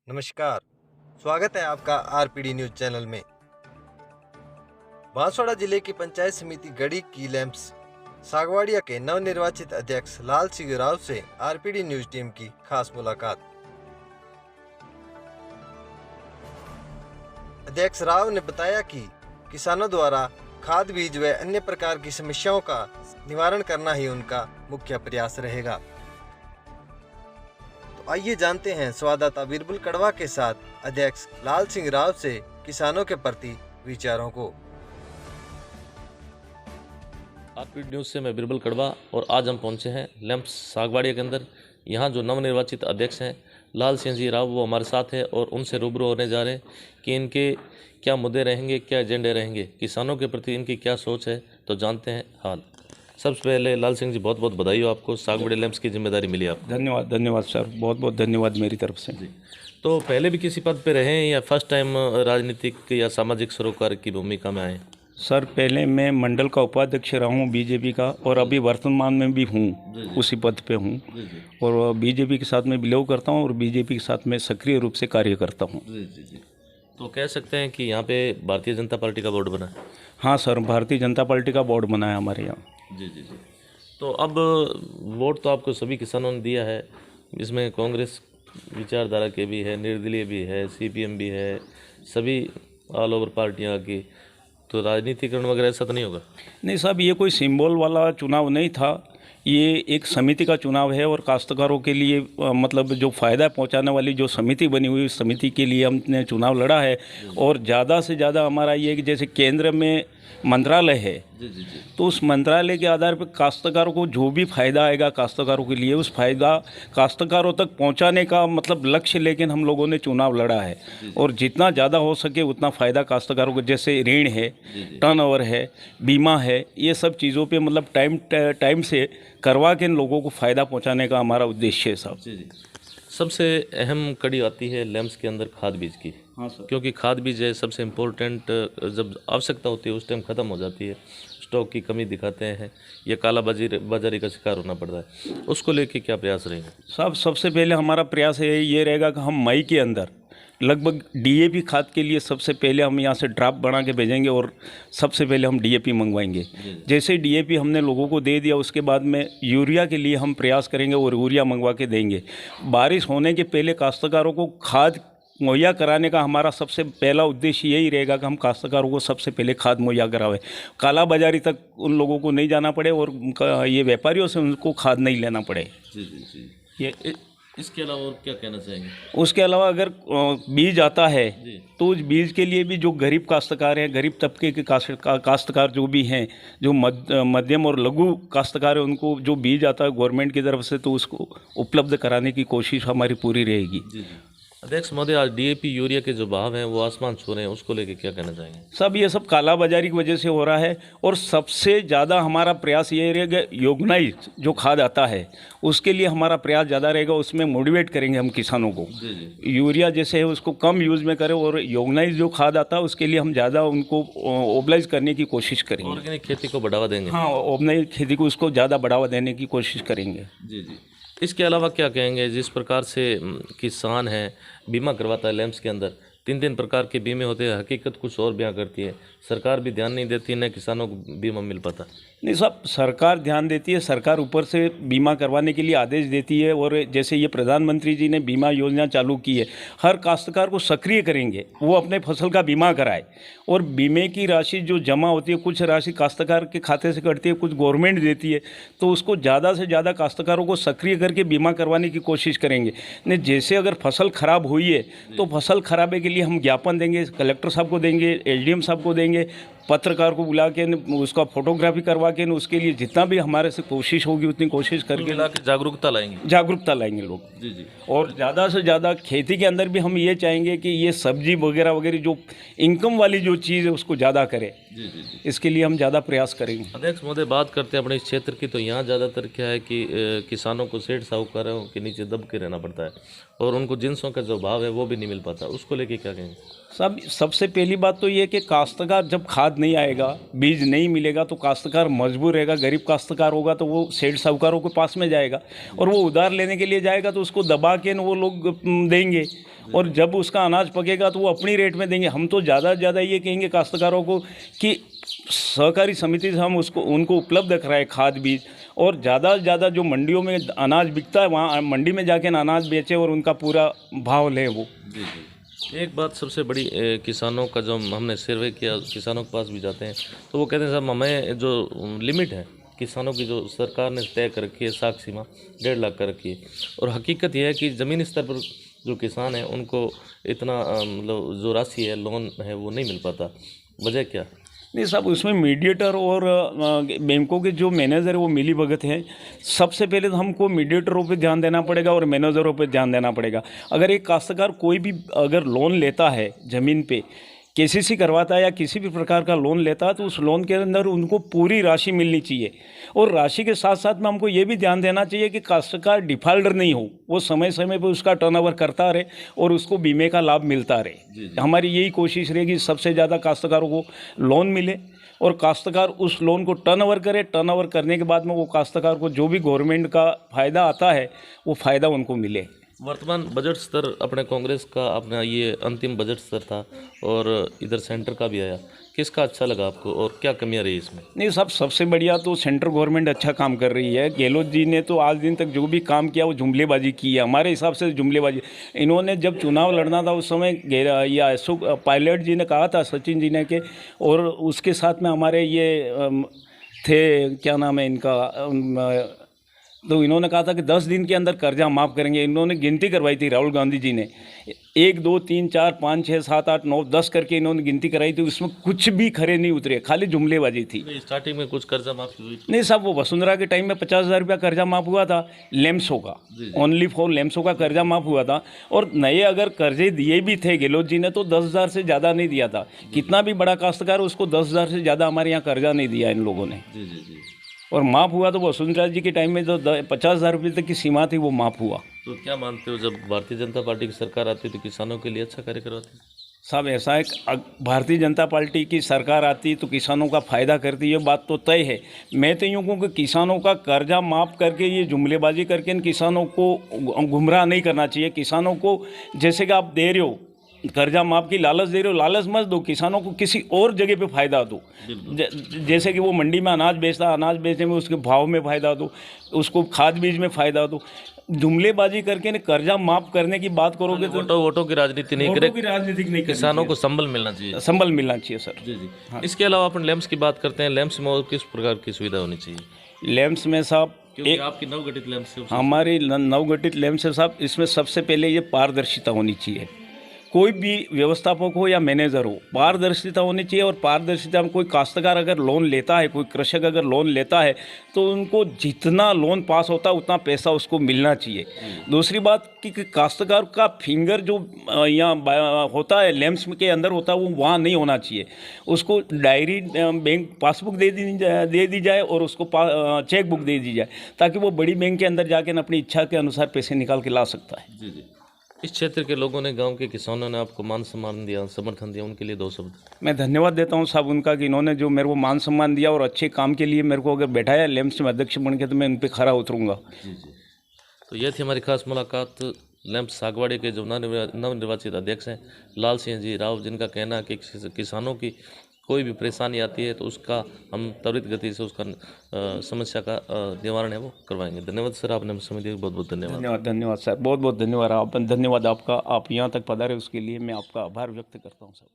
नमस्कार। स्वागत है आपका आरपीडी न्यूज चैनल में। बांसवाड़ा जिले की पंचायत समिति गढ़ी की लैंप्स सागवाड़िया के नवनिर्वाचित अध्यक्ष लाल सिंह राव से आरपीडी न्यूज टीम की खास मुलाकात। अध्यक्ष राव ने बताया कि किसानों द्वारा खाद बीज व अन्य प्रकार की समस्याओं का निवारण करना ही उनका मुख्य प्रयास रहेगा। आइए जानते हैं संवाददाता बिरबल कड़वा के साथ अध्यक्ष लाल सिंह राव से किसानों के प्रति विचारों को। आरपीडी न्यूज़ से मैं बिरबल कड़वा और आज हम पहुंचे हैं लैंप्स सागवाड़िया के अंदर। यहाँ जो नवनिर्वाचित अध्यक्ष हैं लाल सिंह जी राव वो हमारे साथ हैं और उनसे रूबरू होने जा रहे हैं कि इनके क्या मुद्दे रहेंगे, क्या एजेंडे रहेंगे, किसानों के प्रति इनकी क्या सोच है, तो जानते हैं हाल। सबसे पहले लाल सिंह जी बहुत बहुत बधाई हो आपको, सागवाड़िया लैंप्स की जिम्मेदारी मिली आपको। धन्यवाद सर, बहुत बहुत धन्यवाद मेरी तरफ से। जी, तो पहले भी किसी पद पे रहे हैं या फर्स्ट टाइम राजनीतिक या सामाजिक सरोकार की भूमिका में आए? सर पहले मैं मंडल का उपाध्यक्ष रहा हूँ बीजेपी का और अभी वर्तमान में भी हूँ, उसी पद पे हूँ और बीजेपी के साथ में बिलोंग करता हूँ और बीजेपी के साथ में सक्रिय रूप से कार्य करता हूँ। तो कह सकते हैं कि यहाँ पे भारतीय जनता पार्टी का बोर्ड बना है? हाँ सर, भारतीय जनता पार्टी का बोर्ड बना है हमारे यहाँ। जी। तो अब वोट तो आपको सभी किसानों ने दिया है, इसमें कांग्रेस विचारधारा के भी है, निर्दलीय भी है, सीपीएम भी है, सभी ऑल ओवर पार्टियां की, तो राजनीतिकरण वगैरह ऐसा तो नहीं होगा? नहीं साहब, ये कोई सिंबल वाला चुनाव नहीं था, ये एक समिति का चुनाव है और काश्तकारों के लिए मतलब जो फ़ायदा पहुंचाने वाली जो समिति बनी हुई उस समिति के लिए हमने चुनाव लड़ा है। और ज़्यादा से ज़्यादा हमारा ये कि जैसे केंद्र में मंत्रालय है तो उस मंत्रालय के आधार पर काश्तकारों को जो भी फ़ायदा आएगा काश्तकारों के लिए उस फ़ायदा काश्तकारों तक पहुंचाने का मतलब लक्ष्य लेकिन हम लोगों ने चुनाव लड़ा है। और जितना ज़्यादा हो सके उतना फ़ायदा काश्तकारों को, जैसे ऋण है, टर्नओवर है, बीमा है, ये सब चीज़ों पे मतलब टाइम से करवा के इन लोगों को फ़ायदा पहुँचाने का हमारा उद्देश्य है साहब। सबसे अहम कड़ी आती है लैंप्स के अंदर खाद बीज की। हाँ सर, क्योंकि खाद बीज है सबसे इम्पोर्टेंट, जब आवश्यकता होती है उस टाइम ख़त्म हो जाती है, स्टॉक की कमी दिखाते हैं या काला बाजारी का शिकार होना पड़ता है, उसको लेके क्या प्रयास रहेंगे? साहब सबसे पहले हमारा प्रयास ये रहेगा कि हम मई के अंदर लगभग डीएपी खाद के लिए सबसे पहले हम यहाँ से ड्राफ्ट बना के भेजेंगे और सबसे पहले हम डीएपी मंगवाएंगे। जैसे डीएपी हमने लोगों को दे दिया उसके बाद में यूरिया के लिए हम प्रयास करेंगे और यूरिया मंगवा के देंगे। बारिश होने के पहले काश्तकारों को खाद मुहैया कराने का हमारा सबसे पहला उद्देश्य यही रहेगा कि हम काश्तकारों को सबसे पहले खाद मुहैया करावें, काला बाजारी तक उन लोगों को नहीं जाना पड़े और ये व्यापारियों से उनको खाद नहीं लेना पड़े। ये इसके अलावा और क्या कहना चाहेंगे? उसके अलावा अगर बीज आता है तो उस बीज के लिए भी जो गरीब काश्तकार हैं, गरीब तबके के काश्तकार जो भी हैं, जो मध्यम और लघु काश्तकार हैं, उनको जो बीज आता है गवर्नमेंट की तरफ से तो उसको उपलब्ध कराने की कोशिश हमारी पूरी रहेगी। अध्यक्ष महोदय, आज डीएपी यूरिया के जो भाव हैं वो आसमान छू रहे हैं, उसको लेके क्या कहना चाहेंगे? सब ये सब काला बाजारी की वजह से हो रहा है और सबसे ज़्यादा हमारा प्रयास ये रहेगा योगनाइज जो खाद आता है उसके लिए हमारा प्रयास ज़्यादा रहेगा, उसमें मोटिवेट करेंगे हम किसानों को। यूरिया जैसे है उसको कम यूज़ में करें और योगनाइज जो खाद आता है उसके लिए हम ज़्यादा उनको ओबलाइज करने की कोशिश करेंगे। ऑर्गेनिक खेती को बढ़ावा देंगे? हाँ, ऑर्गेनिक खेती को उसको ज़्यादा बढ़ावा देने की कोशिश करेंगे। जी। इसके अलावा क्या कहेंगे, जिस प्रकार से किसान है बीमा करवाता है लैंप्स के अंदर, 3 प्रकार के बीमे होते हैं, हकीकत कुछ और बयां करती है, सरकार भी ध्यान नहीं देती, न किसानों को बीमा मिल पाता? नहीं साहब, सरकार ध्यान देती है, सरकार ऊपर से बीमा करवाने के लिए आदेश देती है और जैसे ये प्रधानमंत्री जी ने बीमा योजना चालू की है, हर काश्तकार को सक्रिय करेंगे, वो अपने फसल का बीमा कराए और बीमे की राशि जो जमा होती है कुछ राशि काश्तकार के खाते से कटती है, कुछ गवर्नमेंट देती है, तो उसको ज़्यादा से ज़्यादा काश्तकारों को सक्रिय करके बीमा करवाने की कोशिश करेंगे। नहीं, जैसे अगर फसल खराब हुई है तो फसल खराबे के लिए हम ज्ञापन देंगे, कलेक्टर साहब को देंगे, एसडीएम साहब को देंगे, पत्रकार को बुला के उसका फोटोग्राफी करवा के उसके लिए जितना भी हमारे से कोशिश होगी उतनी कोशिश करके जागरूकता लाएंगे लोग। जी। और ज़्यादा से ज़्यादा खेती के अंदर भी हम ये चाहेंगे कि ये सब्जी वगैरह जो इनकम वाली जो चीज़ है उसको ज़्यादा करें। जी। इसके लिए हम ज़्यादा प्रयास करेंगे। अध्यक्ष महोदय, बात करते हैं अपने इस क्षेत्र की, तो यहाँ ज़्यादातर क्या है कि किसानों को सेठ साहूकारों के नीचे दब के रहना पड़ता है और उनको जिनसों का जो भाव है वो भी नहीं मिल पाता, उसको लेके क्या कहेंगे? सबसे पहली बात तो ये कि काश्तकार जब खाद नहीं आएगा, बीज नहीं मिलेगा तो काश्तकार मजबूर रहेगा। गरीब काश्तकार होगा तो वो सेठ साहूकारों के पास में जाएगा और वो उधार लेने के लिए जाएगा तो उसको दबा के वो लोग देंगे और जब उसका अनाज पकेगा तो वो अपनी रेट में देंगे। हम तो ज़्यादा से ज़्यादा ये कहेंगे काश्तकारों को कि सहकारी समिति से हम उनको उपलब्ध कराएं खाद बीज, और ज़्यादा से ज़्यादा जो मंडियों में अनाज बिकता है वहाँ मंडी में जाके अनाज बेचें और उनका पूरा भाव लें वो। एक बात सबसे बड़ी किसानों का जो हमने सर्वे किया, किसानों के पास भी जाते हैं तो वो कहते हैं साहब हमें जो लिमिट है किसानों की जो सरकार ने तय कर रखी है, साख सीमा 1.5 लाख कर रखी है, और हकीकत यह है कि ज़मीनी स्तर पर जो किसान हैं उनको इतना मतलब जो राशि है लोन है वो नहीं मिल पाता। वजह क्या? नहीं साहब, उसमें मीडिएटर और बैंकों के जो मैनेजर है वो मिली भगत हैं। सबसे पहले तो हमको मीडिएटरों पे ध्यान देना पड़ेगा और मैनेजरों पे ध्यान देना पड़ेगा। अगर एक काश्तकार कोई भी अगर लोन लेता है ज़मीन पे, केसीसी करवाता है या किसी भी प्रकार का लोन लेता है, तो उस लोन के अंदर उनको पूरी राशि मिलनी चाहिए। और राशि के साथ साथ में हमको ये भी ध्यान देना चाहिए कि काश्तकार डिफाल्टर नहीं हो, वो समय समय पर उसका टर्नओवर करता रहे और उसको बीमे का लाभ मिलता रहे। हमारी यही कोशिश रहेगी सबसे ज़्यादा काश्तकारों को लोन मिले और काश्तकार उस लोन को टर्नओवर करे। टर्नओवर करने के बाद में वो काश्तकार को जो भी गवर्नमेंट का फ़ायदा आता है वो फ़ायदा उनको मिले। वर्तमान बजट स्तर अपने कांग्रेस का अपना ये अंतिम बजट स्तर था और इधर सेंटर का भी आया, किसका अच्छा लगा आपको और क्या कमियां रही इसमें? नहीं साहब, सबसे बढ़िया तो सेंट्रल गवर्नमेंट अच्छा काम कर रही है। गहलोत जी ने तो आज दिन तक जो भी काम किया वो जुमलेबाजी की है, हमारे हिसाब से जुमलेबाजी। इन्होंने जब चुनाव लड़ना था उस समय या अशोक पायलट जी ने कहा था, सचिन जी ने के, और उसके साथ में हमारे ये थे, क्या नाम है इनका, तो इन्होंने कहा था कि 10 दिन के अंदर कर्जा माफ़ करेंगे। इन्होंने गिनती करवाई थी, राहुल गांधी जी ने 1 2 3 4 5 6 7 8 9 10 करके इन्होंने गिनती कराई थी। उसमें कुछ भी खरे नहीं उतरे, खाली जुमलेबाजी थी। स्टार्टिंग में कुछ कर्जा माफी हुई? नहीं साहब, वो वसुंधरा के टाइम में 50,000 रुपया कर्जा माफ़ हुआ था, लेम्सो का, ओनली फॉर लेम्सो का कर्जा माफ़ हुआ था। और नए अगर कर्जे दिए भी थे गहलोत जी ने तो 10,000 से ज़्यादा नहीं दिया था। कितना भी बड़ा काश्तकार उसको 10,000 से ज़्यादा हमारे यहाँ कर्जा नहीं दिया इन लोगों ने। और माफ़ हुआ तो वसुंधरा जी के टाइम में जो 50,000 रुपये तक की सीमा थी वो माफ़ हुआ। तो क्या मानते हो, जब भारतीय जनता पार्टी की सरकार आती है तो किसानों के लिए अच्छा कार्य करवाती है? साहब ऐसा है, भारतीय जनता पार्टी की सरकार आती तो किसानों का फ़ायदा करती, ये बात तो तय है। मैं तो यूँ कहूँ कि किसानों का कर्जा माफ़ करके ये जुमलेबाजी करके इन किसानों को गुमराह नहीं करना चाहिए। किसानों को जैसे कि आप दे रहे हो कर्जा माफ़ की लालच दे रहे हो, लालच मत दो, किसानों को किसी और जगह पे फ़ायदा दो। जैसे कि वो मंडी में अनाज बेचता है, अनाज बेचने में उसके भाव में फ़ायदा दो, उसको खाद बीज में फ़ायदा दो। जुमलेबाजी करके ने कर्जा माफ़ करने की बात करोगे तो वोटों की राजनीति नहीं करे, राजनीतिक नहीं, किसानों को संबल मिलना चाहिए। संबल मिलना चाहिए सर। जी। इसके अलावा अपन लैंप्स की बात करते हैं, लैंप्स में और किस प्रकार की सुविधा होनी चाहिए? लैंप्स में साहब, क्योंकि आपकी नवगठित लैंप्स है, हमारी नवगठित लैंप्स है साहब, इसमें सबसे पहले ये पारदर्शिता होनी चाहिए। कोई भी व्यवस्थापक हो या मैनेजर हो, पारदर्शिता होनी चाहिए। और पारदर्शिता में कोई काश्तकार अगर लोन लेता है, कोई कृषक अगर लोन लेता है तो उनको जितना लोन पास होता है उतना पैसा उसको मिलना चाहिए। दूसरी बात कि काश्तकार का फिंगर जो यहाँ होता है लैंप्स के अंदर होता है वो वहाँ नहीं होना चाहिए। उसको डायरी बैंक पासबुक दे दी जाए और उसको चेक बुक दे दी जाए, ताकि वो बड़ी बैंक के अंदर जाकर अपनी इच्छा के अनुसार पैसे निकाल के ला सकता है। जी। इस क्षेत्र के लोगों ने, गांव के किसानों ने आपको मान सम्मान दिया, समर्थन दिया, उनके लिए 2 शब्द। मैं धन्यवाद देता हूं साहब उनका कि इन्होंने जो मेरे को मान सम्मान दिया और अच्छे काम के लिए मेरे को अगर बैठाया लैंप्स में अध्यक्ष बन के, तो मैं उन पर खरा उतरूंगा। जी। तो यह थी हमारी खास मुलाकात लैंप्स सागवाड़ी के जो नवनिर्वाचित अध्यक्ष हैं लाल सिंह जी राव, जिनका कहना है कि किसानों की कोई भी परेशानी आती है तो उसका हम त्वरित गति से उसका समस्या का निवारण है वो करवाएंगे। धन्यवाद सर, आपने समय दिया, बहुत बहुत धन्यवाद। धन्यवाद सर, बहुत बहुत धन्यवाद। धन्यवाद आपका, आप यहाँ तक पधारे उसके लिए मैं आपका आभार व्यक्त करता हूँ सर।